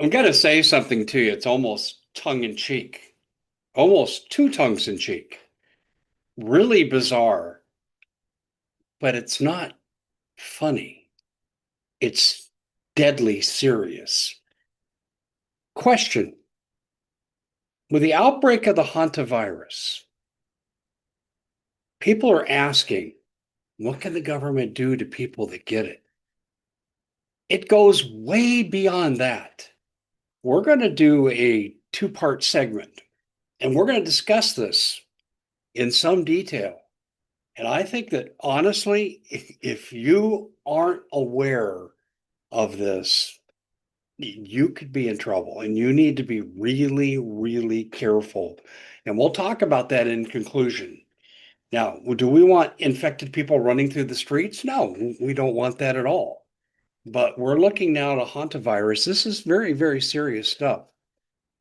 I'm going to say something to you. It's almost tongue in cheek, almost two tongues in cheek. Really bizarre, but it's not funny. It's deadly serious. Question. With the outbreak of the hantavirus, people are asking, what can the government do to people that get it? It goes way beyond that. We're going to do a two-part segment, and we're going to discuss this in some detail. And I think that honestly, if you aren't aware of this, you could be in trouble and you need to be really, really careful. And we'll talk about that in conclusion. Now, do we want infected people running through the streets? No, we don't want that at all. But we're looking now at a hantavirus. This is very, very serious stuff.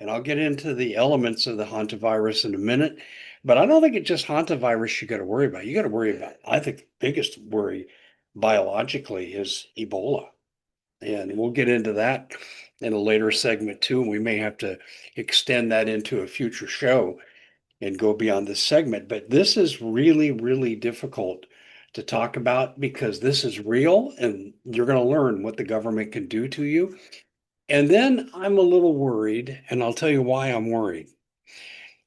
And I'll get into the elements of the hantavirus in a minute. But I don't think it's just hantavirus you got to worry about. You got to worry about, I think the biggest worry biologically is Ebola. And we'll get into that in a later segment too. And we may have to extend that into a future show and go beyond this segment. But this is really, really difficult to talk about because this is real and you're going to learn what the government can do to you. And then I'm a little worried, and I'll tell you why I'm worried.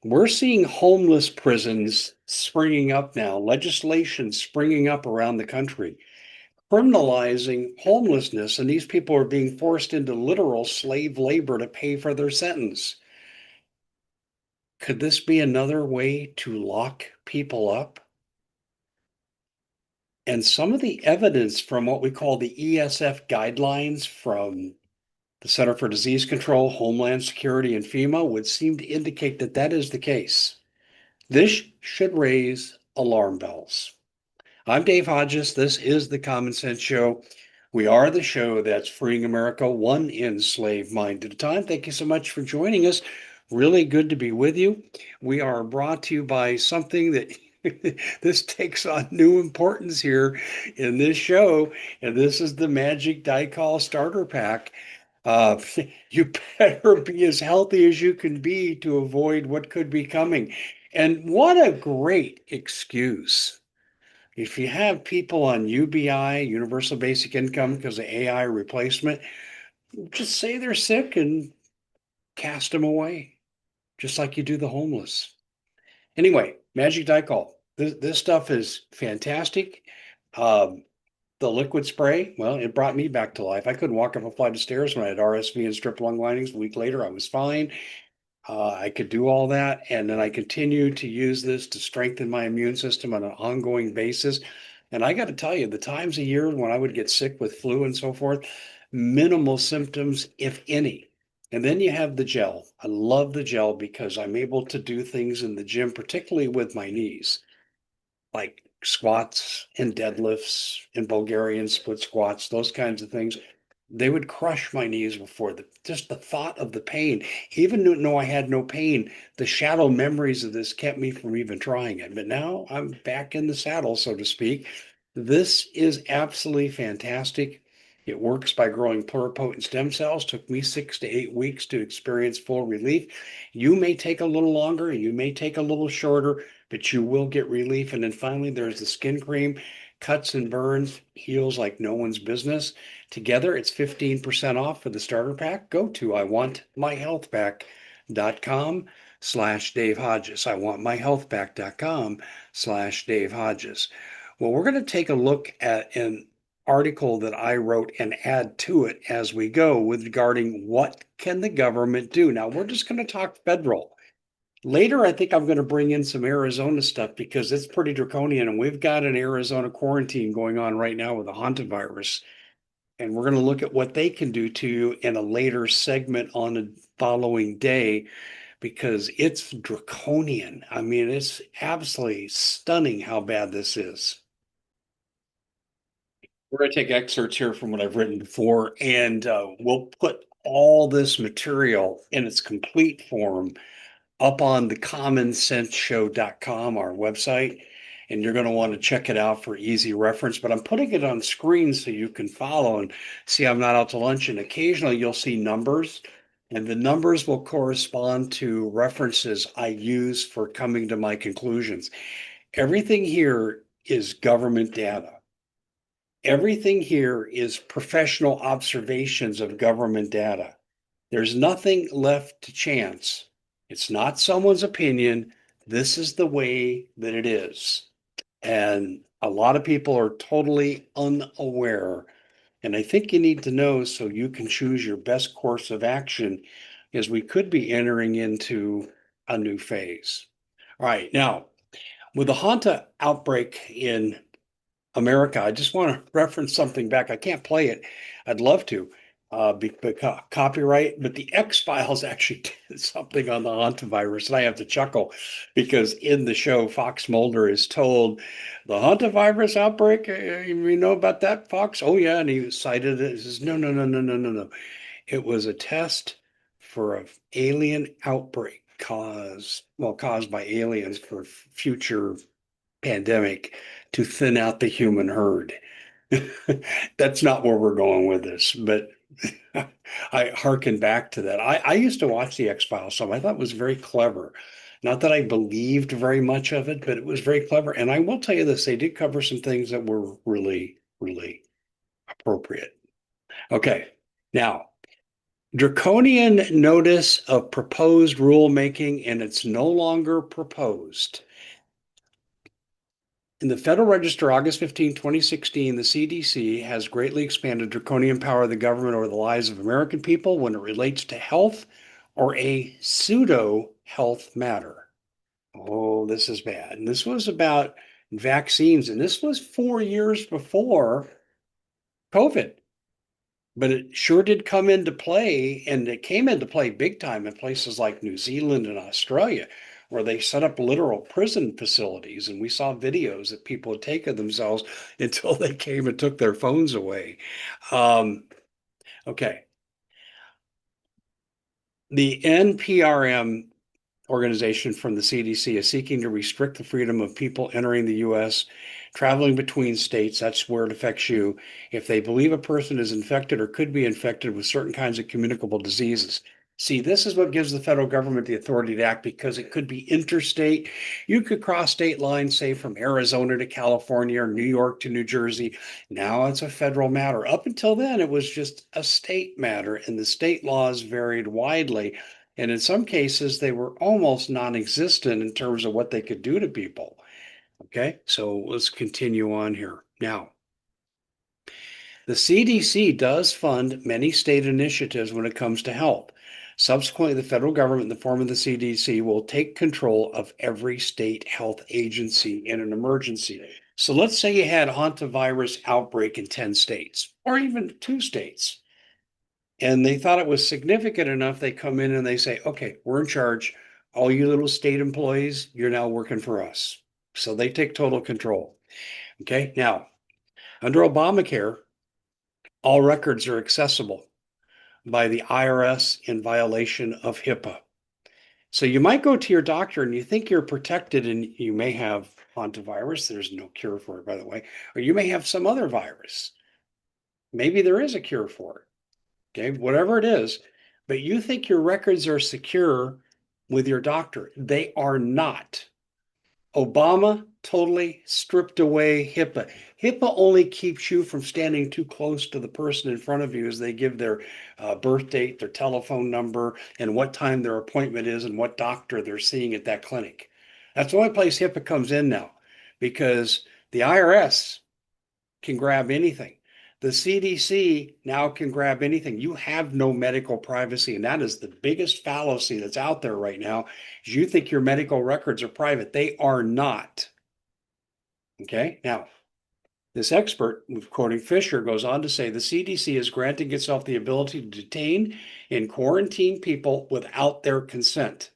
We're seeing homeless prisons springing up now, legislation springing up around the country, criminalizing homelessness, and these people are being forced into literal slave labor to pay for their sentence. Could this be another way to lock people up? And some of the evidence from what we call the ESF guidelines from the Center for Disease Control, Homeland Security, and FEMA would seem to indicate that that is the case. This should raise alarm bells. I'm Dave Hodges. This is the Common Sense Show. We are the show that's freeing America one enslaved mind at a time. Thank you so much for joining us. Really good to be with you. We are brought to you by something that this takes on new importance here in this show, and this is the Magic Die Call Starter Pack. Uh, you better be as healthy as you can be to avoid what could be coming. And what a great excuse. If you have people on UBI, Universal Basic Income, because of AI replacement, just say they're sick and cast them away, just like you do the homeless. Anyway, Magic Die Call. This stuff is fantastic. Um, the liquid spray, well, it brought me back to life. I couldn't walk up a flight of stairs when I had RSV and strep lung linings. A week later, I was fine. I could do all that. And then I continued to use this to strengthen my immune system on an ongoing basis. And I got to tell you, the times a year when I would get sick with flu and so forth, minimal symptoms, if any. And then you have the gel. I love the gel because I'm able to do things in the gym, particularly with my knees, like squats and deadlifts and Bulgarian split squats, those kinds of things. They would crush my knees before just the thought of the pain. Even though I had no pain, the shadow memories of this kept me from even trying it. But now I'm back in the saddle, so to speak. This is absolutely fantastic. It works by growing pluripotent stem cells. Took me 6 to 8 weeks to experience full relief. You may take a little longer, you may take a little shorter, but you will get relief. And then finally, there's the skin cream, cuts and burns, heals like no one's business. Together, it's 15% off for the starter pack. Go to iwantmyhealthback.com/Dave Hodges. iwantmyhealthback.com/Dave Hodges. Well, we're going to take a look at an article that I wrote and add to it as we go with regarding what can the government do. Now, we're just going to talk federal. Later, I think I'm going to bring in some Arizona stuff because it's pretty draconian, and we've got an Arizona quarantine going on right now with the hantavirus. And we're going to look at what they can do to you in a later segment on the following day because it's draconian. I mean, it's absolutely stunning how bad this is. We're going to take excerpts here from what I've written before, and we'll put all this material in its complete form up on the commonsenseshow.com, our website, and you're going to want to check it out for easy reference. But I'm putting it on screen so you can follow and see I'm not out to lunch. And occasionally you'll see numbers. And the numbers will correspond to references I use for coming to my conclusions. Everything here is government data. Everything here is professional observations of government data. There's nothing left to chance. It's not someone's opinion. This is the way that it is. And a lot of people are totally unaware. And I think you need to know so you can choose your best course of action, as we could be entering into a new phase. All right. Now, with the Hanta outbreak in America, I just want to reference something back. I can't play it. I'd love to, because copyright, but the X-Files actually did something on the hantavirus, and I have to chuckle because in the show, Fox Mulder is told the hantavirus outbreak. You know about that, Fox? Oh yeah, and he cited it. He says, no, no, no, no, no, no, no. It was a test for an alien outbreak caused by aliens for future pandemic to thin out the human herd. That's not where we're going with this, but I hearken back to that. I used to watch the X-Files, so I thought it was very clever. Not that I believed very much of it, but it was very clever. And I will tell you this, they did cover some things that were really, really appropriate. Okay, now, draconian notice of proposed rulemaking, and it's no longer proposed. In the Federal Register, August 15, 2016, the CDC has greatly expanded draconian power of the government over the lives of American people when it relates to health or a pseudo health matter. Oh, this is bad. And this was about vaccines, and this was 4 years before COVID. But it sure did come into play, and it came into play big time in places like New Zealand and Australia, where they set up literal prison facilities. And we saw videos that people had taken themselves until they came and took their phones away. Um, okay. The NPRM organization from the CDC is seeking to restrict the freedom of people entering the U.S., traveling between states. That's where it affects you. If they believe a person is infected or could be infected with certain kinds of communicable diseases. See, this is what gives the federal government the authority to act because it could be interstate. You could cross state lines, say from Arizona to California or New York to New Jersey. Now it's a federal matter. Up until then, it was just a state matter, and the state laws varied widely. And in some cases, they were almost non-existent in terms of what they could do to people. Okay, so let's continue on here. Now, the CDC does fund many state initiatives when it comes to health. Subsequently, the federal government, in the form of the CDC, will take control of every state health agency in an emergency. So let's say you had a hantavirus outbreak in 10 states, or even 2 states. And they thought it was significant enough, they come in and they say, okay, we're in charge. All you little state employees, you're now working for us. So they take total control. Okay. Now, under Obamacare, all records are accessible by the IRS in violation of HIPAA. So you might go to your doctor and you think you're protected and you may have hantavirus. There's no cure for it, by the way. Or you may have some other virus. Maybe there is a cure for it. Okay, whatever it is, but you think your records are secure with your doctor. They are not. Obama totally stripped away HIPAA. HIPAA only keeps you from standing too close to the person in front of you as they give their birth date, their telephone number, and what time their appointment is and what doctor they're seeing at that clinic. That's the only place HIPAA comes in now because the IRS can grab anything. The CDC now can grab anything. You have no medical privacy, and that is the biggest fallacy that's out there right now. Is you think your medical records are private. They are not. Okay. Now, this expert, quoting Fisher, goes on to say the CDC is granting itself the ability to detain and quarantine people without their consent.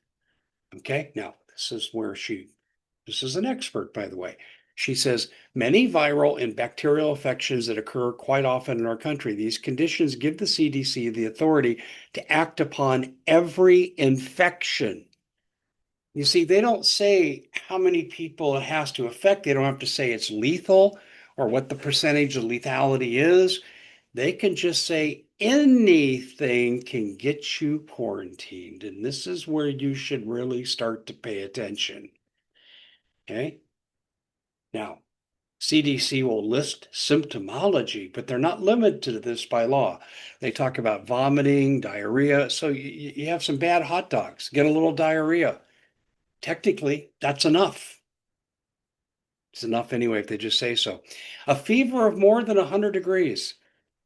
Okay. Now, this is an expert, by the way. She says many viral and bacterial infections that occur quite often in our country. These conditions give the CDC the authority to act upon every infection. You see, they don't say how many people it has to affect. They don't have to say it's lethal or what the percentage of lethality is. They can just say anything can get you quarantined. And this is where you should really start to pay attention. Okay. Now, CDC will list symptomology, but they're not limited to this by law. They talk about vomiting, diarrhea. So you have some bad hot dogs, get a little diarrhea. Technically, that's enough. It's enough anyway if they just say so. A fever of more than 100 degrees.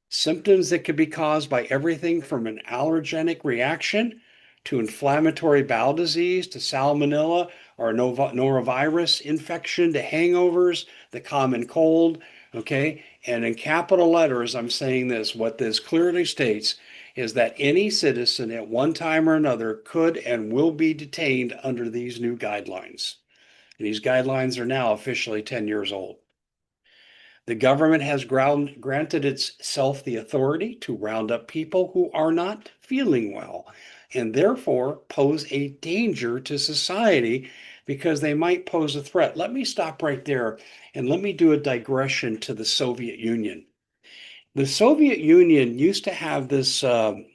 Symptoms that could be caused by everything from an allergenic reaction to inflammatory bowel disease to salmonella or norovirus infection to hangovers, the common cold. Okay. And in capital letters, I'm saying this. What this clearly states is that any citizen at one time or another could and will be detained under these new guidelines. And these guidelines are now officially 10 years old. The government has granted itself the authority to round up people who are not feeling well and therefore pose a danger to society because they might pose a threat. Let me stop right there and let me do a digression to the Soviet Union. The Soviet Union used to have this, I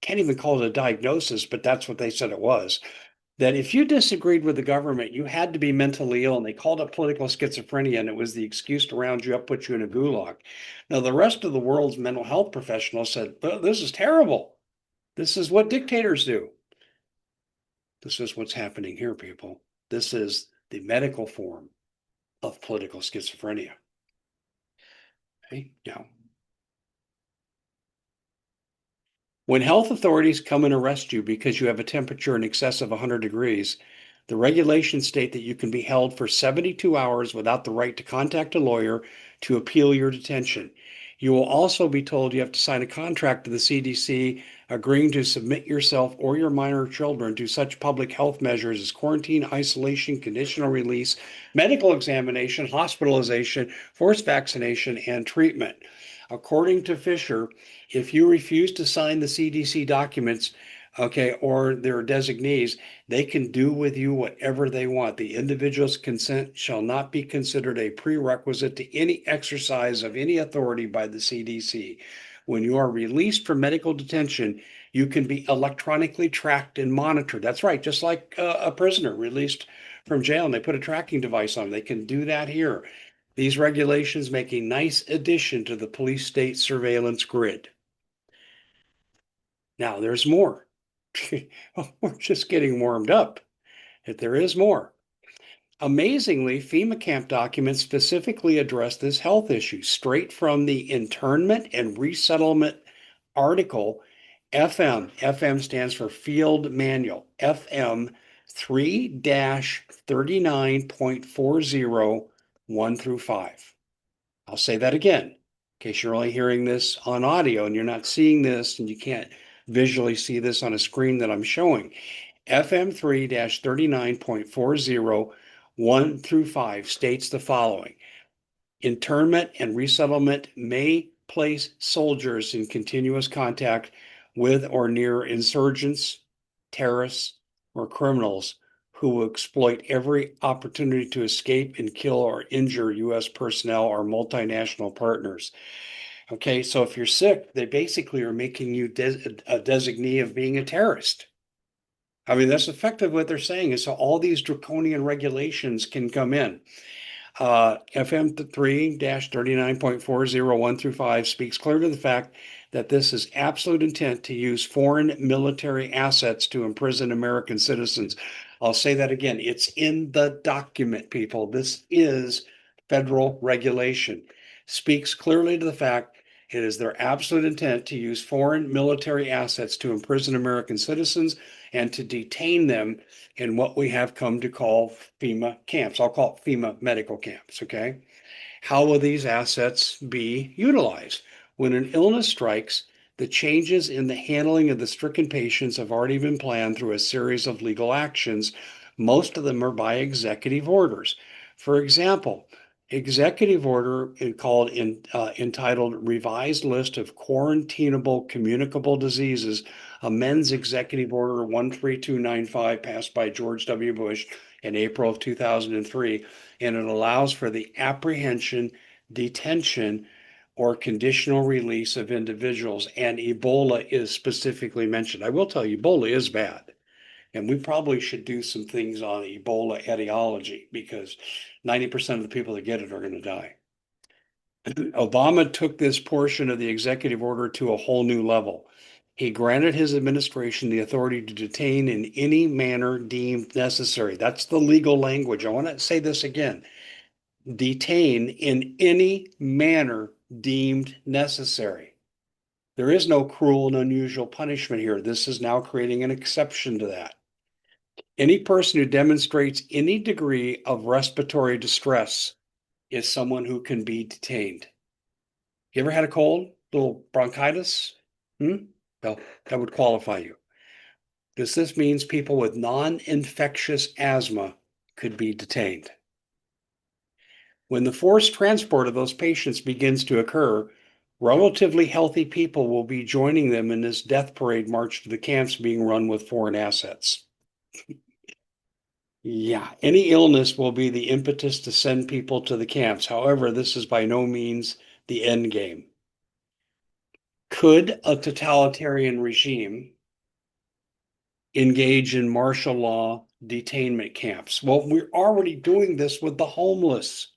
can't even call it a diagnosis, but that's what they said it was, that if you disagreed with the government, you had to be mentally ill, and they called it political schizophrenia, and it was the excuse to round you up, put you in a gulag. Now, the rest of the world's mental health professionals said, well, this is terrible. This is what dictators do. This is what's happening here, people. This is the medical form of political schizophrenia. Okay? Now, when health authorities come and arrest you because you have a temperature in excess of 100 degrees, the regulations state that you can be held for 72 hours without the right to contact a lawyer to appeal your detention. You will also be told you have to sign a contract to the CDC agreeing to submit yourself or your minor children to such public health measures as quarantine, isolation, conditional release, medical examination, hospitalization, forced vaccination, and treatment. According to Fisher, if you refuse to sign the CDC documents, okay, or their designees, they can do with you whatever they want. The individual's consent shall not be considered a prerequisite to any exercise of any authority by the CDC. When you are released from medical detention, you can be electronically tracked and monitored. That's right, just like a prisoner released from jail and they put a tracking device on them. They can do that here. These regulations make a nice addition to the police state surveillance grid. Now, there's more. We're just getting warmed up. If there is more. Amazingly, FEMA camp documents specifically address this health issue straight from the internment and resettlement article. FM stands for Field Manual, FM 3-39.40, 1 through 5. I'll say that again, in case you're only hearing this on audio and you're not seeing this and you can't visually see this on a screen that I'm showing. FM 3-39.40, 1 through 5 states the following. Internment and resettlement may place soldiers in continuous contact with or near insurgents, terrorists, or criminals who will exploit every opportunity to escape and kill or injure U.S. personnel or multinational partners. Okay, so if you're sick, they basically are making you a designee of being a terrorist. I mean, that's effectively what they're saying is so all these draconian regulations can come in. FM 3-39.40, 1 through 5 speaks clear to the fact that this is absolute intent to use foreign military assets to imprison American citizens. I'll say that again. It's in the document, people. This is federal regulation. Speaks clearly to the fact it is their absolute intent to use foreign military assets to imprison American citizens and to detain them in what we have come to call FEMA camps. I'll call it FEMA medical camps, okay? How will these assets be utilized? When an illness strikes, the changes in the handling of the stricken patients have already been planned through a series of legal actions. Most of them are by executive orders. For example, executive order entitled Revised List of Quarantinable Communicable Diseases, amends Executive Order 13295 passed by George W. Bush in April of 2003, and it allows for the apprehension, detention, or conditional release of individuals, and Ebola is specifically mentioned. I will tell you, Ebola is bad. And we probably should do some things on Ebola etiology because 90% of the people that get it are going to die. Obama took this portion of the executive order to a whole new level. He granted his administration the authority to detain in any manner deemed necessary. That's the legal language. I want to say this again. Detain in any manner deemed necessary. There is no cruel and unusual punishment here. This is now creating an exception to that. Any person who demonstrates any degree of respiratory distress is someone who can be detained. You ever had a cold, little bronchitis? Well, that would qualify you. Because this means people with non-infectious asthma could be detained. When the forced transport of those patients begins to occur, relatively healthy people will be joining them in this death parade march to the camps being run with foreign assets. Yeah, any illness will be the impetus to send people to the camps. However, this is by no means the end game. Could a totalitarian regime engage in martial law detainment camps? Well, we're already doing this with the homeless.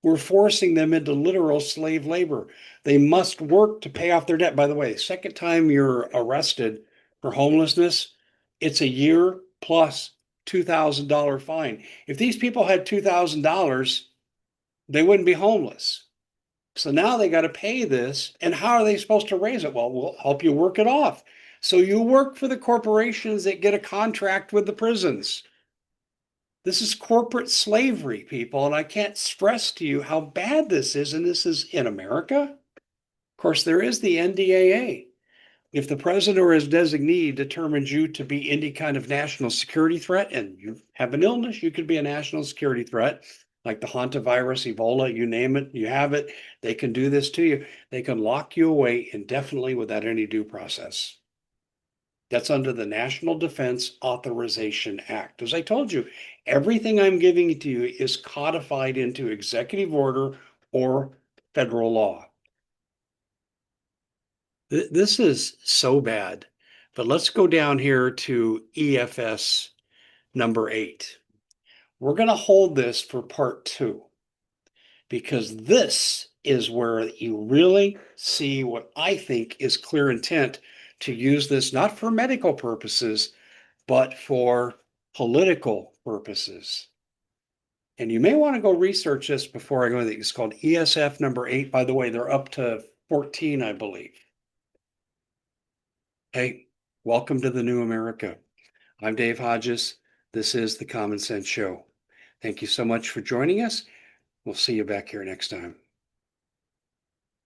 We're forcing them into literal slave labor. They must work to pay off their debt. By the way, second time you're arrested for homelessness, it's a year plus $2,000 fine. If these people had $2,000, they wouldn't be homeless. So now they got to pay this. And how are they supposed to raise it? Well, we'll help you work it off. So you work for the corporations that get a contract with the prisons. This is corporate slavery, people, and I can't stress to you how bad this is, and this is in America. Of course, there is the NDAA. If the president or his designee determines you to be any kind of national security threat and you have an illness, you could be a national security threat, like the hantavirus, Ebola, you name it, you have it. They can do this to you. They can lock you away indefinitely without any due process. That's under the National Defense Authorization Act. As I told you, everything I'm giving to you is codified into executive order or federal law. This is so bad. But let's go down here to EFS number 8. We're going to hold this for part 2 because this is where you really see what I think is clear intent to use this not for medical purposes, but for political purposes. And you may want to go research this before I go into it. It's called ESF number 8. By the way, they're up to 14, I believe. Hey, welcome to the new America. I'm Dave Hodges. This is the Common Sense Show. Thank you so much for joining us. We'll see you back here next time.